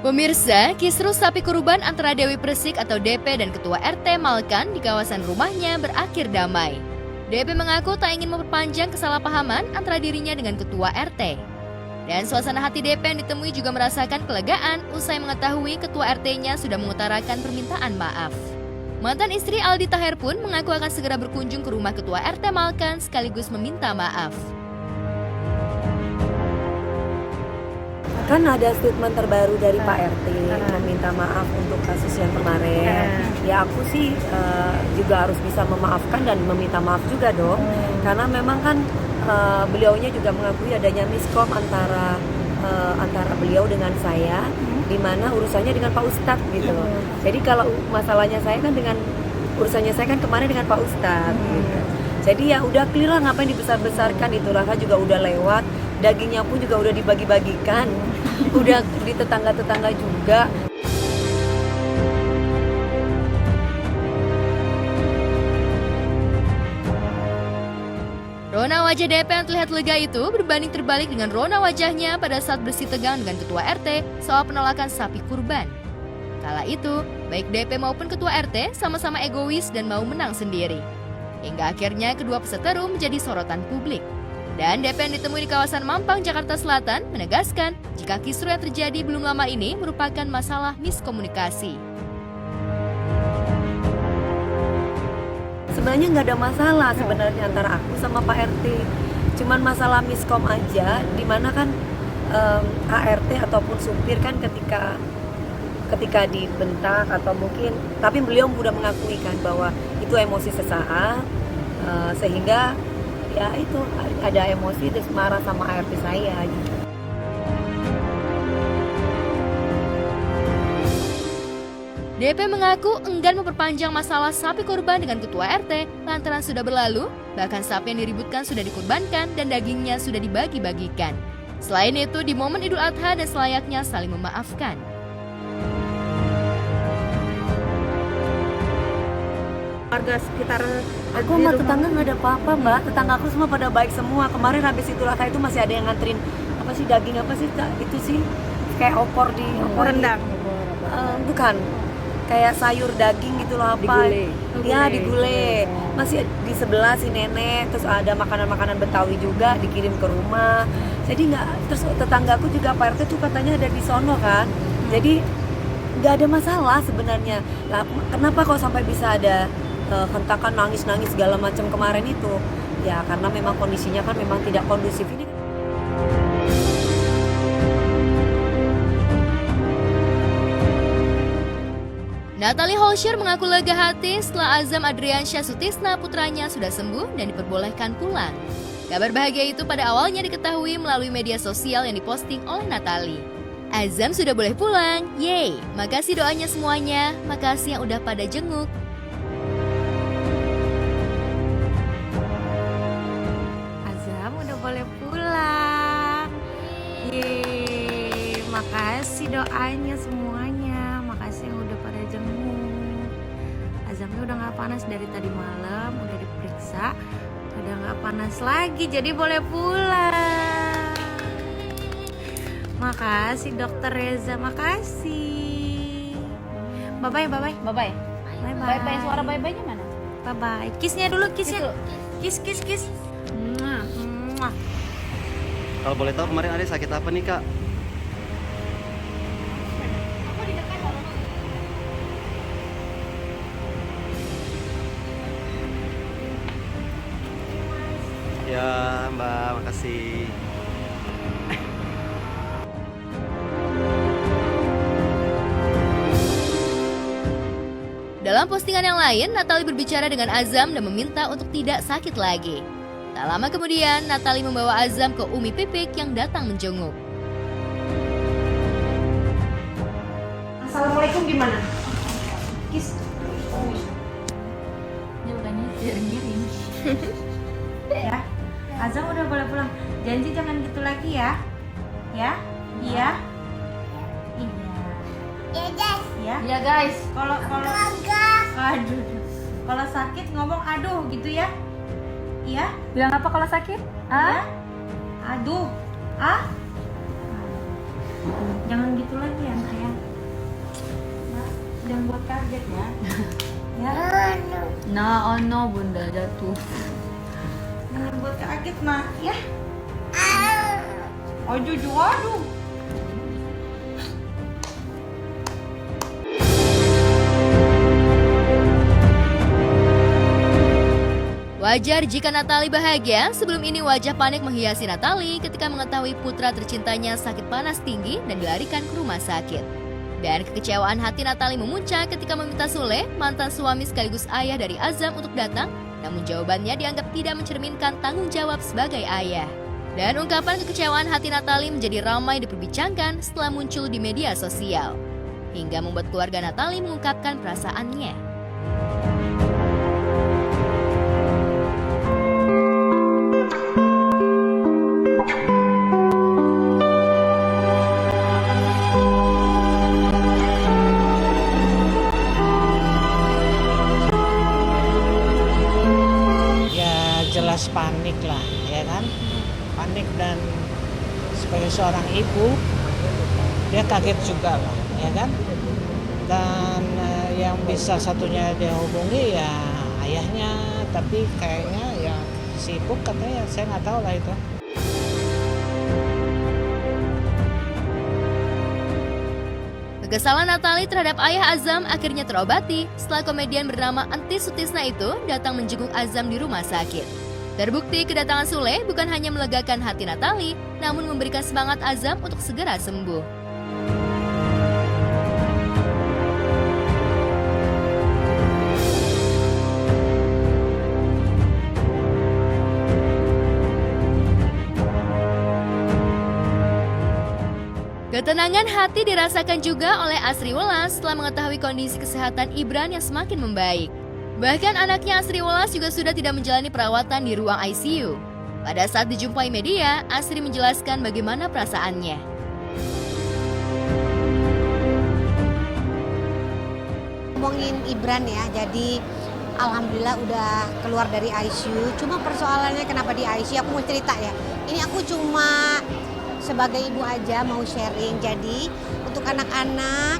Pemirsa, kisruh sapi kurban antara Dewi Persik atau DP dan Ketua RT Malkan di kawasan rumahnya berakhir damai. DP mengaku tak ingin memperpanjang kesalahpahaman antara dirinya dengan Ketua RT. Dan suasana hati DP yang ditemui juga merasakan kelegaan usai mengetahui Ketua RT-nya sudah mengutarakan permintaan maaf. Mantan istri Aldi Taher pun mengaku akan segera berkunjung ke rumah Ketua RT Malkan sekaligus meminta maaf. Kan ada statement terbaru dari Pak RT meminta maaf untuk kasus yang kemarin. Ya aku sih juga harus bisa memaafkan dan meminta maaf juga dong. Karena memang kan beliaunya juga mengakui adanya miskom antara beliau dengan saya, di mana urusannya dengan Pak Ustadz gitu. Jadi kalau masalahnya saya kan dengan urusannya saya kan kemarin dengan Pak Ustadz. Gitu. Jadi ya udah clear lah, ngapain dibesar-besarkan, itu Raka juga udah lewat, dagingnya pun juga udah dibagi-bagikan, udah di tetangga-tetangga juga. Rona wajah DP yang terlihat lega itu berbanding terbalik dengan rona wajahnya pada saat bersih tegang dengan Ketua RT soal penolakan sapi kurban. Kala itu, baik DP maupun Ketua RT sama-sama egois dan mau menang sendiri. Hingga akhirnya kedua peserta menjadi sorotan publik. Dan DP yang ditemui di kawasan Mampang, Jakarta Selatan menegaskan jika kisruh yang terjadi belum lama ini merupakan masalah miskomunikasi. Sebenarnya nggak ada masalah sebenarnya antara aku sama Pak RT. Cuman masalah miskom aja, dimana kan ART ataupun supir kan ketika dibentak atau mungkin, tapi beliau udah mengakui kan bahwa itu emosi sesaat, sehingga ya itu ada emosi terus marah sama ART saya gitu. DP mengaku enggan memperpanjang masalah sapi kurban dengan Ketua RT lantaran sudah berlalu, bahkan sapi yang diributkan sudah dikurbankan dan dagingnya sudah dibagi-bagikan. Selain itu, di momen Idul Adha dan selayaknya saling memaafkan. Warga sekitar Aku sama tetangga nggak ada apa-apa, Mbak. Tetangga aku semua pada baik semua. Kemarin habis Idul Adha itu masih ada yang nganterin apa sih, daging apa sih itu sih, kayak opor rendang. Bukan, kayak sayur daging gitu loh, apa? Ya digulai. Masih di sebelah si nenek, terus ada makanan-makanan Betawi juga dikirim ke rumah. Jadi nggak, terus tetanggaku juga Pak RT tuh katanya ada di sono kan. Jadi nggak ada masalah sebenarnya. Nah, kenapa kok sampai bisa ada hentakan nangis-nangis segala macam kemarin itu? Ya karena memang kondisinya kan memang tidak kondusif ini. Natalie Holscher mengaku lega hati setelah Azam Adriansyah Sutisna putranya sudah sembuh dan diperbolehkan pulang. Kabar bahagia itu pada awalnya diketahui melalui media sosial yang diposting oleh Natalie. Azam sudah boleh pulang, yeay! Makasih doanya semuanya, makasih yang udah pada jenguk. Azam udah boleh pulang. Yeay, makasih doanya semuanya. Makasih yang udah pada jenguk. Azamnya udah gak panas dari tadi malam, udah diperiksa. Udah gak panas lagi, jadi boleh pulang. Makasih Dokter Reza, makasih. Bye-bye, bye-bye. Bye-bye. Bye-bye. Bye-bye, suara bye-bye-nya mana? Bye-bye. Kissnya dulu, kissnya. Kiss. Mwah, mwah. Kalau boleh tahu kemarin Ade sakit apa nih, Kak? Ya, Mbak, makasih. Dalam postingan yang lain, Natalie berbicara dengan Azam dan meminta untuk tidak sakit lagi. Tak lama kemudian, Natalie membawa Azam ke Umi Pipik yang datang menjenguk. Assalamualaikum gimana? Kiss. Dia udah ngirim. Ya. Azam udah boleh pulang. Janji jangan gitu lagi ya. Ya? Iya. Iya. Ya. Iya guys. Kalau aduh. Kalau sakit ngomong aduh gitu ya. Iya. Bilang apa kalau sakit? Ya. Aduh. Ah. Jangan gitu lagi ya, sayang. Nah, oh no, bunda jatuh. Jangan buat kaget nak ya. Oh Juju, aduh. Wajar jika Natalie bahagia, sebelum ini wajah panik menghiasi Natalie ketika mengetahui putra tercintanya sakit panas tinggi dan dilarikan ke rumah sakit. Dan kekecewaan hati Natalie memuncak ketika meminta Sule, mantan suami sekaligus ayah dari Azam untuk datang, namun jawabannya dianggap tidak mencerminkan tanggung jawab sebagai ayah. Dan ungkapan kekecewaan hati Natalie menjadi ramai diperbincangkan setelah muncul di media sosial, hingga membuat keluarga Natalie mengungkapkan perasaannya. Jelas panik lah, ya kan? Panik, dan sebagai seorang ibu dia kaget juga lah, ya kan? Dan yang bisa satunya dia hubungi ya ayahnya, tapi kayaknya ya sibuk katanya, saya nggak tahu lah itu. Kekesalan Natalie terhadap ayah Azam akhirnya terobati setelah komedian bernama Entis Sutisna itu datang menjenguk Azam di rumah sakit. Terbukti kedatangan Sule bukan hanya melegakan hati Natalie, namun memberikan semangat Azam untuk segera sembuh. Ketenangan hati dirasakan juga oleh Asri Welas setelah mengetahui kondisi kesehatan Ibran yang semakin membaik. Bahkan anaknya Asri Welas juga sudah tidak menjalani perawatan di ruang ICU. Pada saat dijumpai media, Asri menjelaskan bagaimana perasaannya. Ngomongin Ibran ya, jadi alhamdulillah udah keluar dari ICU. Cuma persoalannya kenapa di ICU, aku mau cerita ya. Ini aku cuma sebagai ibu aja mau sharing. Jadi untuk anak-anak,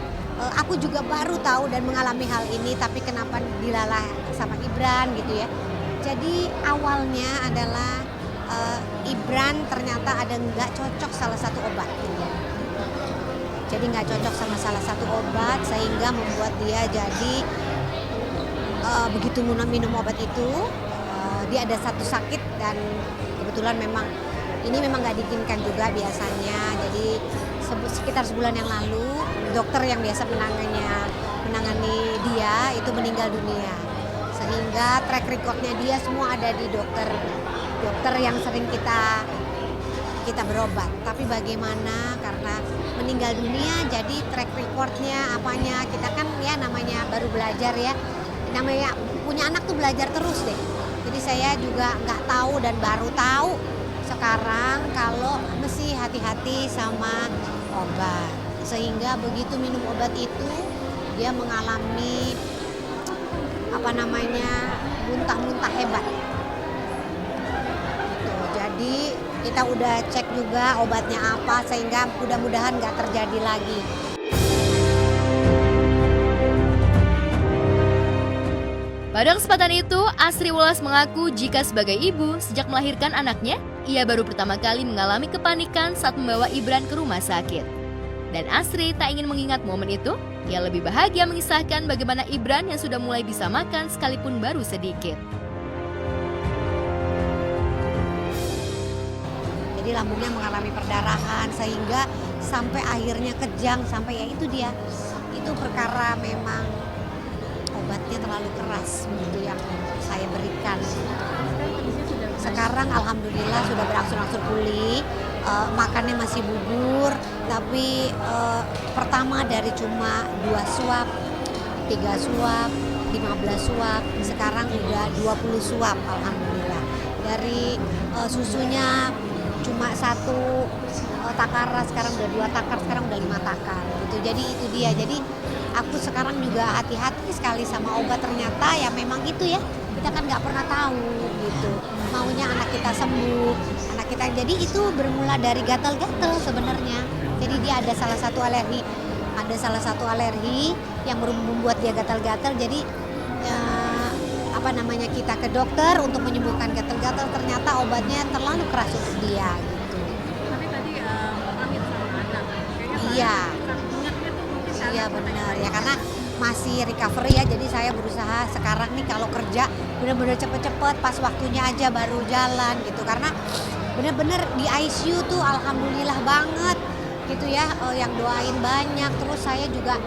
aku juga baru tahu dan mengalami hal ini, tapi kenapa dilalah sama Ibran gitu ya. Jadi awalnya adalah Ibran ternyata ada nggak cocok salah satu obat. Jadi nggak cocok sama salah satu obat sehingga membuat dia jadi begitu minum obat itu dia ada satu sakit, dan kebetulan memang ini memang nggak diinginkan juga biasanya. Jadi sekitar sebulan yang lalu dokter yang biasa menangani dia itu meninggal dunia, sehingga track recordnya dia semua ada di dokter yang sering kita berobat. Tapi bagaimana karena meninggal dunia, jadi track recordnya apanya kita kan ya namanya baru belajar ya, namanya punya anak tuh belajar terus deh. Jadi saya juga nggak tahu dan baru tahu sekarang kalau mesti hati-hati sama obat, sehingga begitu minum obat itu dia mengalami muntah-muntah hebat gitu. Jadi kita udah cek juga obatnya apa, sehingga mudah-mudahan nggak terjadi lagi. Pada kesempatan itu, Asri Welas mengaku jika sebagai ibu sejak melahirkan anaknya, ia baru pertama kali mengalami kepanikan saat membawa Ibran ke rumah sakit. Dan Asri tak ingin mengingat momen itu, ia lebih bahagia mengisahkan bagaimana Ibran yang sudah mulai bisa makan sekalipun baru sedikit. Jadi lambungnya mengalami perdarahan sehingga sampai akhirnya kejang, sampai ya itu dia. Itu perkara memang obatnya terlalu keras gitu yang saya berikan. Sekarang alhamdulillah sudah berangsur-angsur pulih, makannya masih bubur, tapi pertama dari cuma 2 suap, 3 suap, 15 suap, sekarang udah 20 suap alhamdulillah. Dari susunya cuma 1 takar, sekarang udah 2 takar, sekarang udah 5 takar gitu. Jadi itu dia. Jadi aku sekarang juga hati-hati sekali sama obat, ternyata ya memang itu ya. Kita kan nggak pernah tahu gitu. Maunya anak kita sembuh, anak kita. Jadi itu bermula dari gatal-gatal sebenarnya. Jadi dia ada salah satu alergi yang membuat dia gatal-gatal. Jadi kita ke dokter untuk menyembuhkan gatal-gatal, ternyata obatnya terlalu keras untuk dia gitu. Tapi tadi pamit sama anak. Iya. Ingatnya tuh mungkin Iya benar ya, karena masih recovery ya, jadi saya berusaha sekarang nih kalau kerja benar-benar cepet-cepet pas waktunya aja baru jalan gitu, karena benar-benar di ICU tuh alhamdulillah banget gitu ya, yang doain banyak, terus saya juga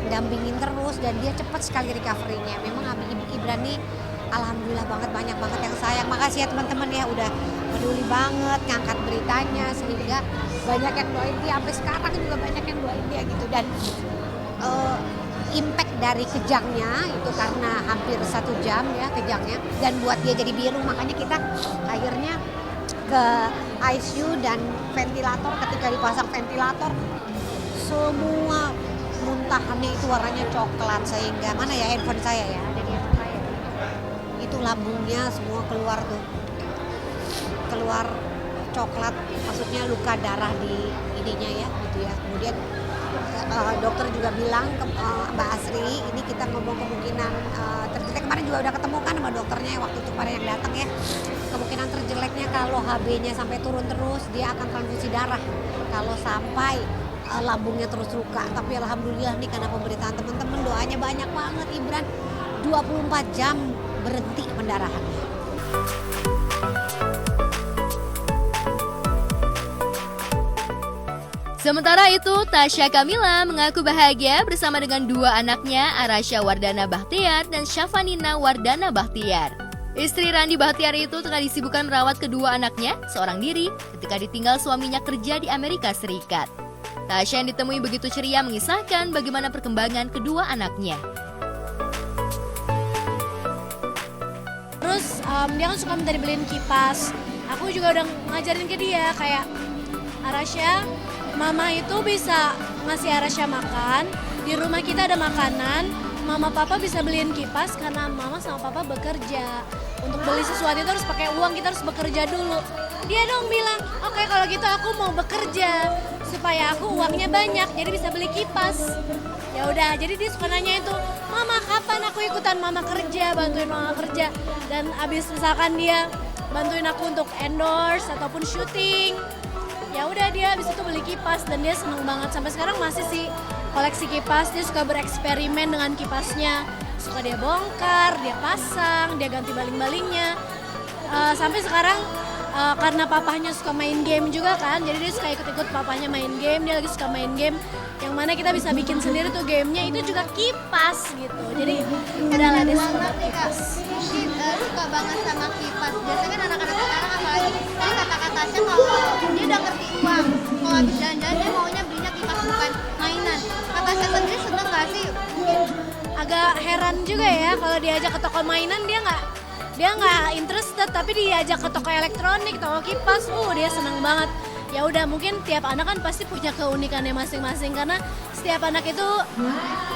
dampingin terus dan dia cepat sekali recovery-nya. Memang Ibu Ibran nih alhamdulillah banget, banyak banget yang sayang. Makasih ya teman-teman ya udah peduli banget ngangkat beritanya, sehingga banyak yang doain dia, sampai sekarang juga banyak yang doain dia gitu. Dan impact dari kejangnya itu karena hampir 1 jam ya kejangnya, dan buat dia jadi biru, makanya kita akhirnya ke ICU dan ventilator. Ketika dipasang ventilator semua muntahannya itu warnanya coklat, sehingga mana ya handphone saya ya, ada di handphone saya itu lambungnya semua keluar tuh, keluar coklat, maksudnya luka darah di ininya ya gitu ya. Kemudian dokter juga bilang ke Mbak Asri, ini kita ngomong kemungkinan terjelek, kemarin juga udah ketemu kan sama dokternya waktu itu pada yang datang ya, kemungkinan terjeleknya kalau HB-nya sampai turun terus dia akan transfusi darah kalau sampai lambungnya terus luka. Tapi alhamdulillah nih karena pemberitaan teman-teman, doanya banyak banget, Ibran 24 jam berhenti pendarahannya. Sementara itu, Tasya Kamila mengaku bahagia bersama dengan 2 anaknya, Arasya Wardana Bahtiar dan Syafanina Wardana Bahtiar. Istri Randi Bahtiar itu tengah disibukkan merawat kedua anaknya seorang diri ketika ditinggal suaminya kerja di Amerika Serikat. Tasya yang ditemui begitu ceria mengisahkan bagaimana perkembangan kedua anaknya. Terus dia kan suka minta dibeliin kipas. Aku juga udah ngajarin ke dia kayak, Arasya, mama itu bisa ngasih Arasya makan, di rumah kita ada makanan, mama papa bisa beliin kipas karena mama sama papa bekerja. Untuk beli sesuatu itu harus pakai uang, kita harus bekerja dulu. Dia dong bilang, oke, kalau gitu aku mau bekerja supaya aku uangnya banyak, jadi bisa beli kipas. Ya udah, jadi dia suka nanya itu, mama kapan aku ikutan mama kerja, bantuin mama kerja. Dan abis misalkan dia bantuin aku untuk endorse ataupun syuting, ya udah dia abis itu beli kipas dan dia seneng banget. Sampai sekarang masih sih koleksi kipas, dia suka bereksperimen dengan kipasnya, suka dia bongkar, dia pasang, dia ganti baling-balingnya. Sampai sekarang karena papahnya suka main game juga kan, jadi dia suka ikut-ikut papahnya main game. Dia lagi suka main game yang mana kita bisa bikin sendiri tuh gamenya, itu juga kipas gitu. Jadi udahlah dia suka kipas. Suka banget sama kipas. Biasanya kan anak-anak sekarang apalagi tadi kata-kata Tasya kalau dia udah ngerti uang, kalau habis jalan-jalan dia maunya belinya kipas bukan mainan. Kata Tasya sendiri seneng gak sih? Agak heran juga ya kalau diajak ke toko mainan dia nggak interested, tapi diajak ke toko elektronik, toko kipas, dia seneng banget. Ya udah, mungkin tiap anak kan pasti punya keunikannya masing-masing, karena setiap anak itu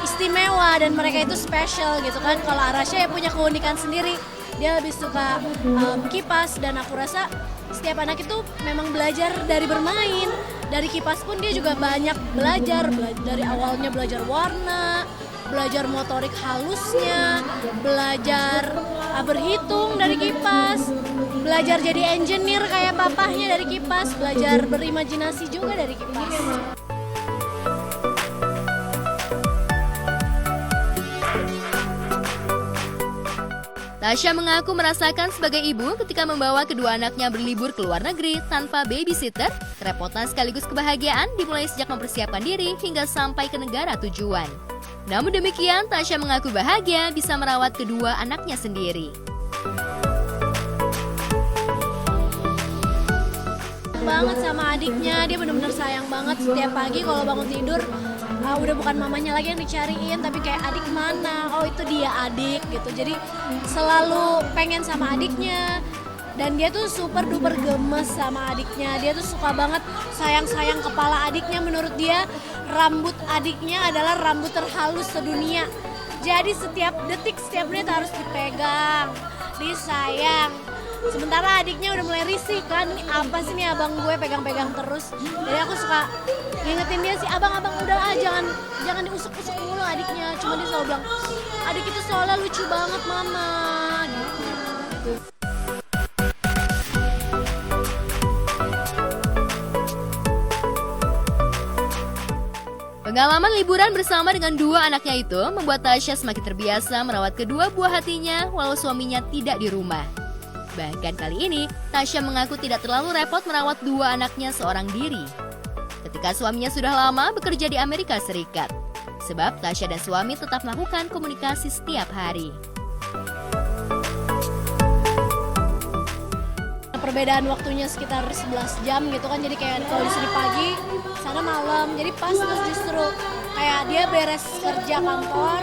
istimewa dan mereka itu special gitu kan. Kalau Arasya ya punya keunikan sendiri, dia lebih suka kipas, dan aku rasa setiap anak itu memang belajar dari bermain. Dari kipas pun dia juga banyak belajar dari awalnya belajar warna, belajar motorik halusnya, belajar berhitung dari kipas, belajar jadi engineer kayak papahnya dari kipas, belajar berimajinasi juga dari kipas. Tasya mengaku merasakan sebagai ibu ketika membawa kedua anaknya berlibur ke luar negeri tanpa babysitter, kerepotan sekaligus kebahagiaan dimulai sejak mempersiapkan diri hingga sampai ke negara tujuan. Namun demikian, Tasya mengaku bahagia bisa merawat kedua anaknya sendiri. Banget sama adiknya, dia benar-benar sayang banget. Setiap pagi kalau bangun tidur, udah bukan mamanya lagi yang dicariin, tapi kayak adik mana, oh itu dia adik gitu. Jadi selalu pengen sama adiknya, dan dia tuh super duper gemes sama adiknya. Dia tuh suka banget sayang-sayang kepala adiknya. Menurut dia rambut adiknya adalah rambut terhalus sedunia. Jadi setiap detik, setiap menit harus dipegang, disayang. Sementara adiknya udah mulai risih kan, ini apa sih nih abang gue pegang-pegang terus. Jadi aku suka ngingetin dia sih, abang udah lah jangan diusuk-usuk mulu adiknya. Cuma dia selalu bilang, adik itu soalnya lucu banget mama gitu. Pengalaman liburan bersama dengan dua anaknya itu membuat Tasya semakin terbiasa merawat kedua buah hatinya walau suaminya tidak di rumah. Bahkan kali ini, Tasya mengaku tidak terlalu repot merawat dua anaknya seorang diri. Ketika suaminya sudah lama bekerja di Amerika Serikat. Sebab Tasya dan suami tetap melakukan komunikasi setiap hari. Perbedaan waktunya sekitar 11 jam gitu kan, jadi kayak kalau di sini pagi, sana malam, jadi pas. Terus justru kayak dia beres kerja kantor,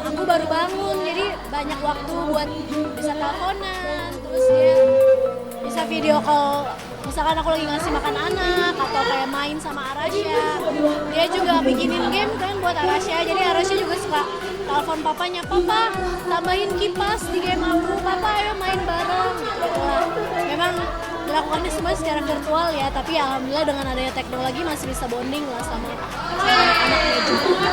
aku baru bangun, jadi banyak waktu buat bisa teleponan, terus dia bisa video call, misalkan aku lagi ngasih makan anak atau kayak main sama Arasya. Dia juga bikinin game kan buat Arasya, jadi Arasya juga suka telepon papanya, papa tambahin kipas di game aku, papa ayo main bareng gitu lah. Memang dilakukannya semua secara virtual ya, tapi alhamdulillah dengan adanya teknologi masih bisa bonding lah sama anak-anaknya juga.